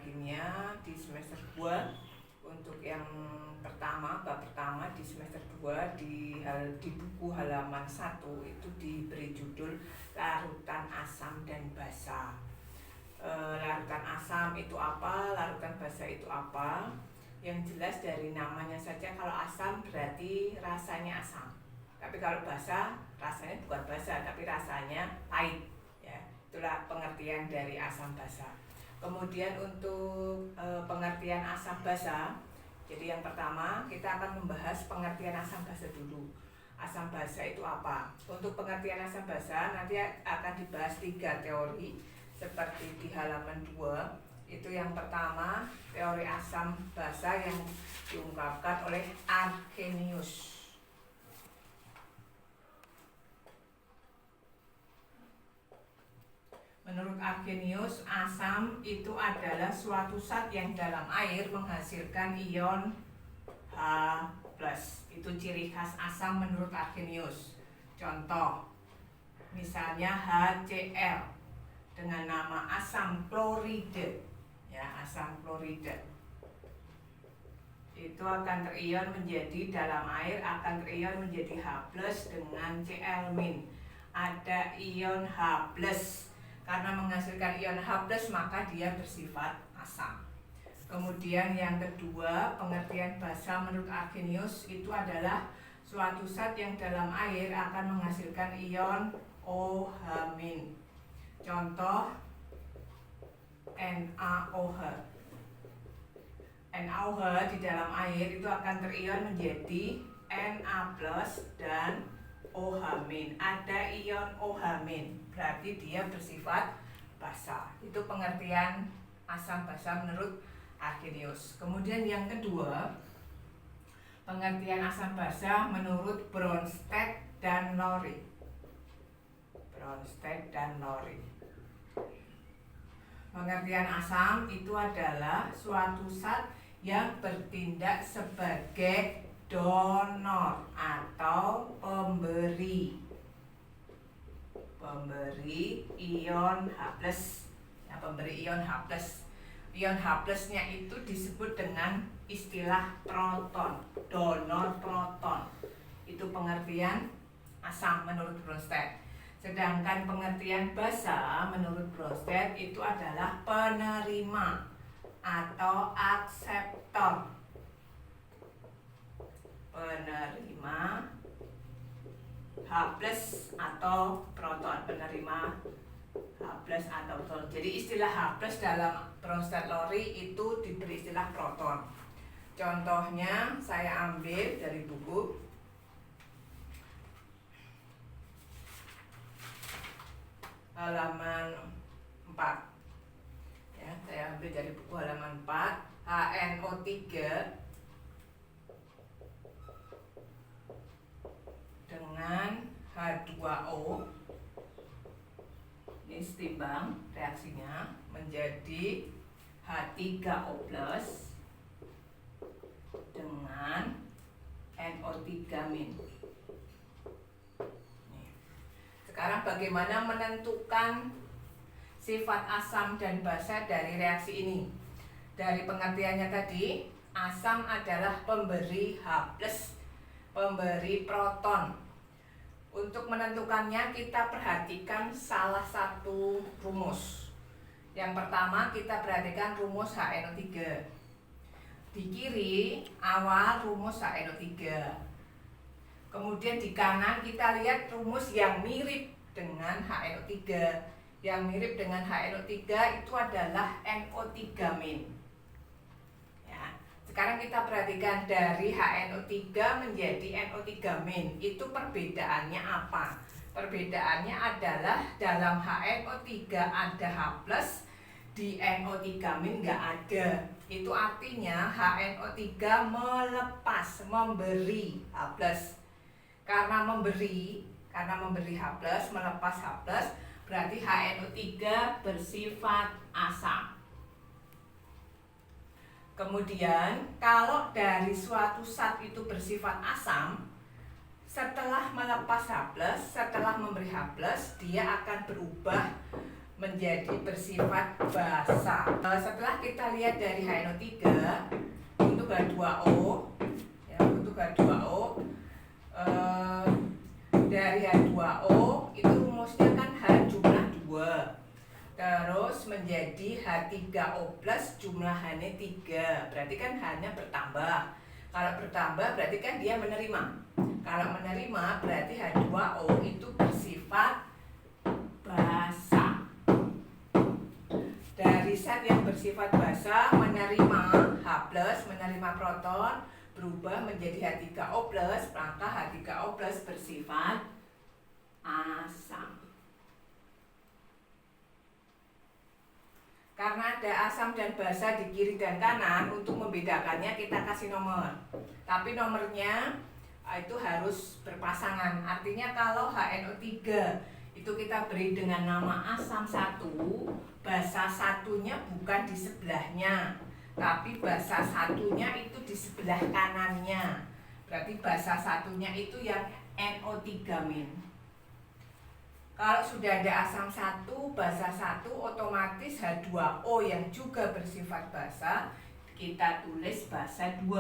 kimia di semester 2 untuk yang pertama, bab pertama di semester 2 di buku halaman 1 itu diberi judul larutan asam dan basa. Larutan asam itu apa, larutan basa itu apa? Yang jelas dari namanya saja, kalau asam berarti rasanya asam. Tapi kalau basa rasanya bukan basa tapi rasanya pahit. Ya, itulah pengertian dari asam basa. Kemudian untuk pengertian asam basa, jadi yang pertama kita akan membahas pengertian asam basa dulu. Asam basa itu apa? Untuk pengertian asam basa nanti akan dibahas 3 teori seperti di halaman 2. Itu yang pertama, teori asam basa yang diungkapkan oleh Arrhenius. Menurut Arrhenius, asam itu adalah suatu zat yang dalam air menghasilkan ion H+. Itu ciri khas asam menurut Arrhenius. Contoh, misalnya HCl dengan nama asam klorida. Ya, asam klorida. Itu akan terion menjadi dalam air akan terion menjadi H+ dengan Cl-. Ada ion H+. Karena menghasilkan ion H+, maka dia bersifat asam. Kemudian yang kedua, pengertian basa menurut Arrhenius itu adalah suatu zat yang dalam air akan menghasilkan ion OH-. Contoh, NaOH. NaOH di dalam air itu akan terion menjadi Na+ dan OH-. Ada ion OH-, berarti dia bersifat basa. Itu pengertian asam basa menurut Arrhenius. Kemudian yang kedua, pengertian asam basa menurut Bronsted dan Lowry. Bronsted dan Lowry. Pengertian asam itu adalah suatu zat yang bertindak sebagai donor atau pemberi ion H+. Ya, pemberi ion H+. Ion H+-nya itu disebut dengan istilah proton, donor proton. Itu pengertian asam menurut Bronsted. Sedangkan pengertian basa menurut Bronsted itu adalah penerima atau akseptor. Penerima H+ atau proton, penerima H+ atau proton. Jadi istilah H+ dalam Bronsted-Lowry itu diberi istilah proton. Contohnya saya ambil dari buku halaman 4. Ya, saya ambil dari buku halaman 4, HNO3 dengan H2O. Ini setimbang reaksinya menjadi H3O+ dengan NO3-. Sekarang bagaimana menentukan sifat asam dan basa dari reaksi ini? Dari pengertiannya tadi, asam adalah pemberi H+, pemberi proton. Untuk menentukannya kita perhatikan salah satu rumus. Yang pertama kita perhatikan rumus HNO3. Di kiri awal rumus HNO3. Kemudian di kanan kita lihat rumus yang mirip dengan HNO3. Yang mirip dengan HNO3 itu adalah NO3-. Sekarang kita perhatikan dari HNO3 menjadi NO3-. Itu perbedaannya apa? Perbedaannya adalah dalam HNO3 ada H+, di NO3- nggak ada. Itu artinya HNO3 melepas, memberi H+. Karena memberi H+, melepas H+, berarti HNO3 bersifat asam. Kemudian kalau dari suatu zat itu bersifat asam, setelah melepas H+, setelah memberi H+, dia akan berubah menjadi bersifat basa. Setelah kita lihat dari HNO3 untuk H2O, ya, untuk H2O dari H2O itu rumusnya kan H jumlah 2, terus menjadi H3O plus jumlah H-nya 3, berarti kan H-nya bertambah. Kalau bertambah berarti kan dia menerima. Kalau menerima berarti H2O itu bersifat basa. Dari zat yang bersifat basa menerima H+, menerima proton, berubah menjadi H3O+, maka H3O+ bersifat asam. Karena ada asam dan basa di kiri dan kanan, untuk membedakannya kita kasih nomor. Tapi nomornya itu harus berpasangan. Artinya kalau HNO3 itu kita beri dengan nama asam 1, basa satunya bukan di sebelahnya, tapi basa satunya itu di sebelah kanannya. Berarti basa satunya itu yang NO3-. Kalau sudah ada asam 1, basa 1, otomatis H2O yang juga bersifat basa, kita tulis basa 2.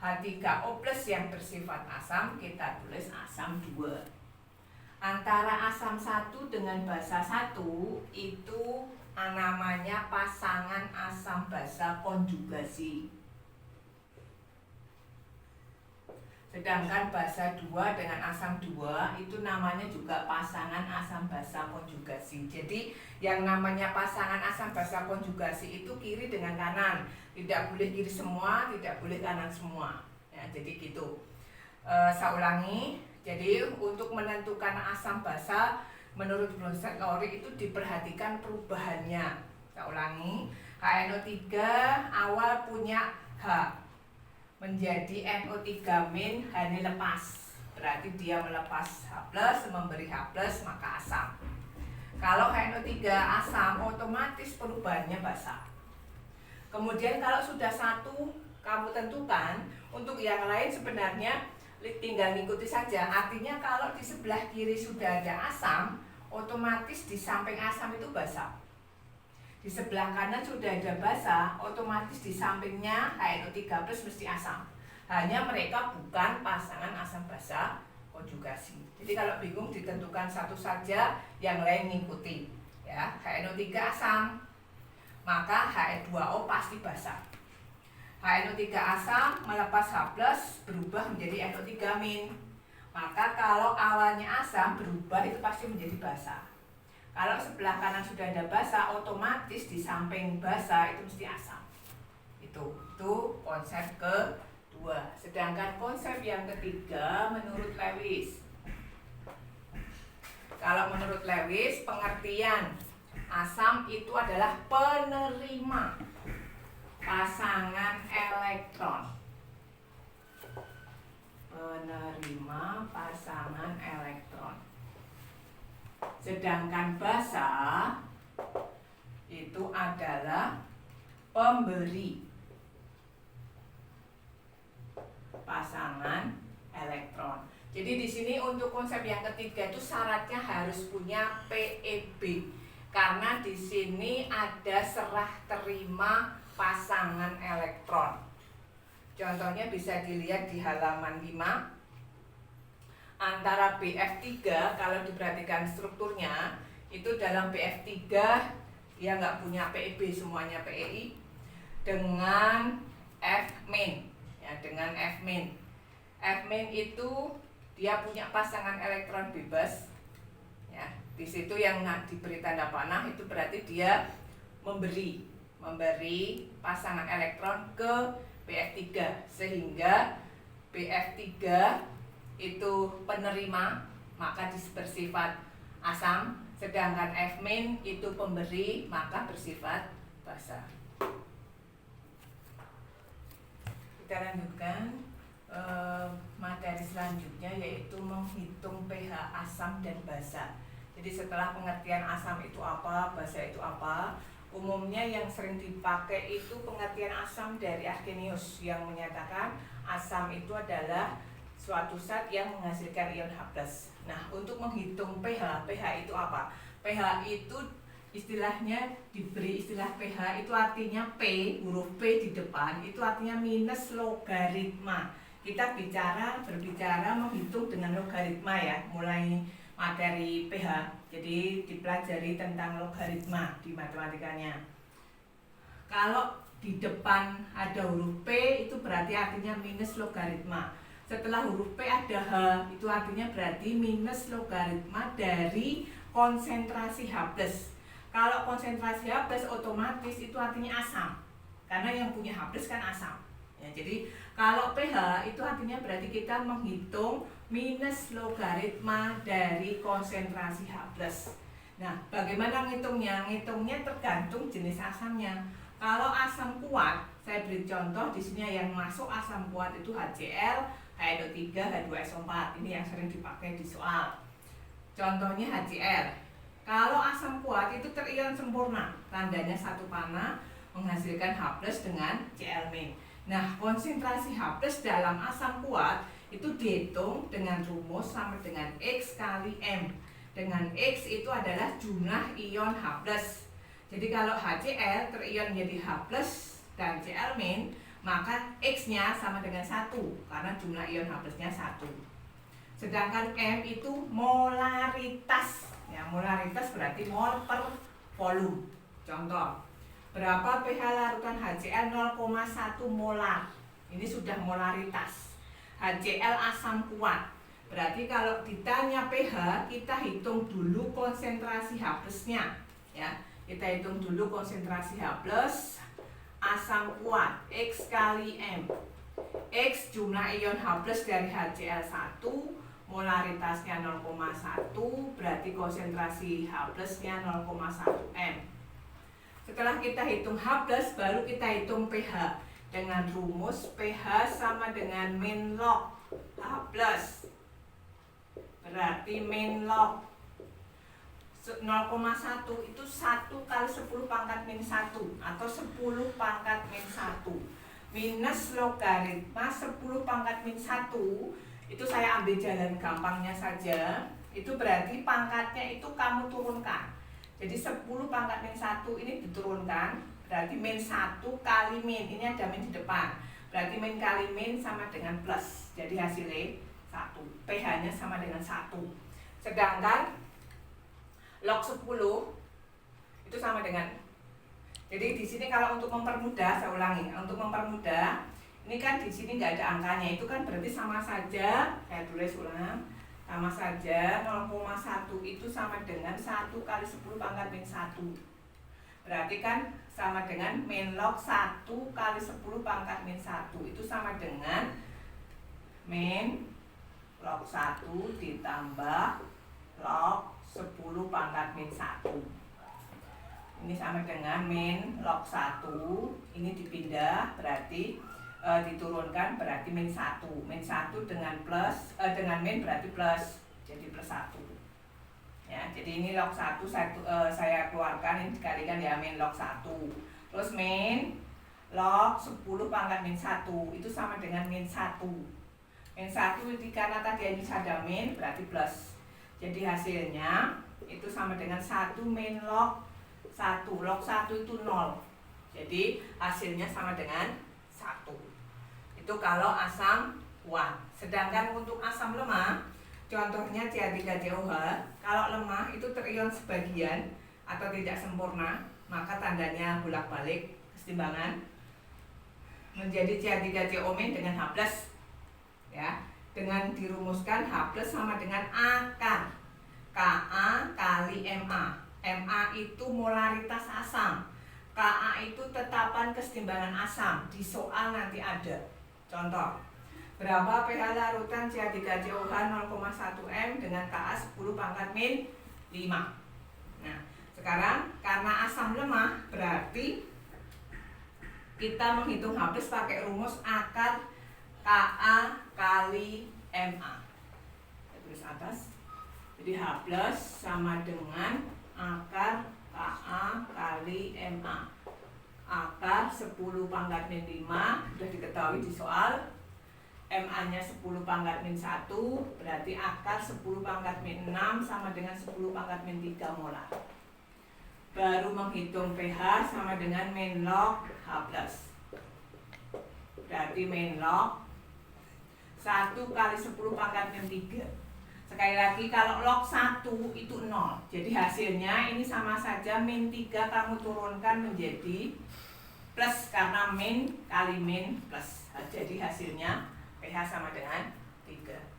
H3O plus yang bersifat asam, kita tulis asam 2. Antara asam 1 dengan basa 1 itu namanya pasangan asam basa konjugasi. Sedangkan basa 2 dengan asam 2 itu namanya juga pasangan asam basa konjugasi. Jadi yang namanya pasangan asam basa konjugasi itu kiri dengan kanan. Tidak boleh kiri semua, tidak boleh kanan semua. Ya, jadi gitu. Saya ulangi. Jadi untuk menentukan asam basa menurut Bronsted Lowry itu diperhatikan perubahannya. Saya ulangi. HNO3 awal punya H menjadi NO3- H-nya lepas, berarti dia melepas H+, memberi H+, maka asam. Kalau HNO3 asam, otomatis perubahannya basa. Kemudian kalau sudah 1 kamu tentukan, untuk yang lain sebenarnya tinggal ngikuti saja. Artinya kalau di sebelah kiri sudah ada asam, otomatis di samping asam itu basa. Di sebelah kanan sudah ada basa, otomatis di sampingnya HNO3+ mesti asam. Hanya mereka bukan pasangan asam basa konjugasi. Jadi kalau bingung ditentukan satu saja, yang lain ngikuti. Ya, HNO3 asam, maka H2O pasti basa. HNO3 asam melepas H+ berubah menjadi NO3-. Maka kalau awalnya asam berubah itu pasti menjadi basa. Kalau sebelah kanan sudah ada basa, otomatis di samping basa itu mesti asam. Itu konsep kedua. Sedangkan konsep yang ketiga menurut Lewis. Kalau menurut Lewis, pengertian asam itu adalah penerima pasangan elektron. Penerima pasangan elektron. Sedangkan basa itu adalah pemberi pasangan elektron. Jadi di sini untuk konsep yang ketiga itu syaratnya harus punya PEB. Karena di sini ada serah terima pasangan elektron. Contohnya bisa dilihat di halaman 5. Antara BF3, kalau diperhatikan strukturnya, itu dalam BF3 dia nggak punya PEB, semuanya PEI, dengan F-, ya, dengan F-. F- itu dia punya pasangan elektron bebas. Ya, di situ yang diberi tanda panah itu berarti dia memberi pasangan elektron ke BF3, sehingga BF3 itu penerima, maka bersifat asam, sedangkan F- itu pemberi, maka bersifat basa. Kita lanjutkan materi selanjutnya, yaitu menghitung pH asam dan basa. Jadi setelah pengertian asam itu apa, basa itu apa, umumnya yang sering dipakai itu pengertian asam dari Arrhenius yang menyatakan asam itu adalah suatu zat yang menghasilkan ion H+. Nah, untuk menghitung pH itu apa? pH itu istilahnya diberi istilah pH itu artinya P, huruf P di depan itu artinya minus logaritma. Kita berbicara menghitung dengan logaritma ya, mulai materi pH. Jadi dipelajari tentang logaritma di matematikanya. Kalau di depan ada huruf P itu berarti artinya minus logaritma. Setelah huruf P ada H, itu artinya berarti minus logaritma dari konsentrasi H+. Kalau konsentrasi H+, otomatis itu artinya asam. Karena yang punya H+ kan asam. Ya, jadi kalau pH itu artinya berarti kita menghitung minus logaritma dari konsentrasi H+. Nah, bagaimana ngitungnya? Ngitungnya tergantung jenis asamnya. Kalau asam kuat, saya beri contoh di sini yang masuk asam kuat itu HCl, H2O3, H2SO4. Ini yang sering dipakai di soal. Contohnya HCl. Kalau asam kuat itu terion sempurna, tandanya satu panah menghasilkan H+ dengan Cl-. Nah, konsentrasi H+ dalam asam kuat itu dihitung dengan rumus sama dengan X kali M. Dengan X itu adalah jumlah ion H+. Jadi kalau HCl terion menjadi H+ dan Cl-, maka X-nya sama dengan 1 karena jumlah ion H+-nya 1. Sedangkan M itu molaritas. Ya, molaritas berarti mol per volume. Contoh, berapa pH larutan HCl? 0,1 molar. Ini sudah molaritas. HCl asam kuat. Berarti kalau ditanya pH, kita hitung dulu konsentrasi H+-nya. Ya, kita hitung dulu konsentrasi H+, asam kuat, X kali M. X jumlah ion H+ dari HCl 1, molaritasnya 0,1, berarti konsentrasi H+-nya 0,1 M. Setelah kita hitung H+, baru kita hitung pH. Dengan rumus pH sama dengan min log H+. Berarti min log 0,1 itu 1 kali 10 pangkat min 1 atau 10 pangkat min 1 minus logaritma 10 pangkat min 1 itu saya ambil jalan gampangnya saja, itu berarti pangkatnya itu kamu turunkan. Jadi 10 pangkat min 1 ini diturunkan, berarti min 1 kali min, ini ada min di depan, berarti min kali min sama dengan plus, jadi hasilnya 1, pH nya sama dengan 1. Sedangkan log 10 itu sama dengan, jadi di sini kalau untuk mempermudah, saya ulangi, untuk mempermudah, ini kan di sini nggak ada angkanya, itu kan berarti sama saja, saya tulis ulang, sama saja 0,1 itu sama dengan 1 kali 10 pangkat min 1. Berarti kan sama dengan min log 1 kali 10 pangkat min 1 itu sama dengan min log 1 ditambah log 10 pangkat min 1. Ini sama dengan min log 1, ini dipindah berarti diturunkan berarti min 1. Min 1 dengan plus dengan min berarti plus, jadi plus 1. Ya, jadi ini log 1 saya keluarkan, ini dikalikan ya min log 1. Terus min log 10 pangkat min 1 itu sama dengan min 1. Min 1 karena tadi ini ada min berarti plus. Jadi hasilnya itu sama dengan 1 min log 1. Log 1 itu 0. Jadi hasilnya sama dengan 1. Itu kalau asam kuat. Sedangkan untuk asam lemah, contohnya CH3COH, kalau lemah itu terion sebagian atau tidak sempurna, maka tandanya bolak-balik kesetimbangan menjadi CH3CO- dengan H+. Ya, dengan dirumuskan H+ sama dengan akar Ka kali Ma. Ma itu molaritas asam, Ka itu tetapan kesetimbangan asam. Di soal nanti ada contoh, berapa pH larutan CH3COH 0,1 M dengan Ka 10 pangkat min 5. Nah, sekarang karena asam lemah berarti kita menghitung H+ pakai rumus akar Ka kali Ma. Saya tulis atas. Jadi H+ sama dengan akar Ka kali Ma. Akar 10 pangkat min 5 sudah diketahui di soal. MA nya 10 pangkat min 1, berarti akar 10 pangkat min 6 sama dengan 10 pangkat min 3 molar. Baru menghitung pH sama dengan min log H+. Berarti min log 1 kali 10 pangkat min 3. Sekali lagi kalau log 1 itu 0. Jadi hasilnya ini sama saja min 3 kamu turunkan menjadi plus karena min kali min plus. Jadi hasilnya pH sama dengan 3.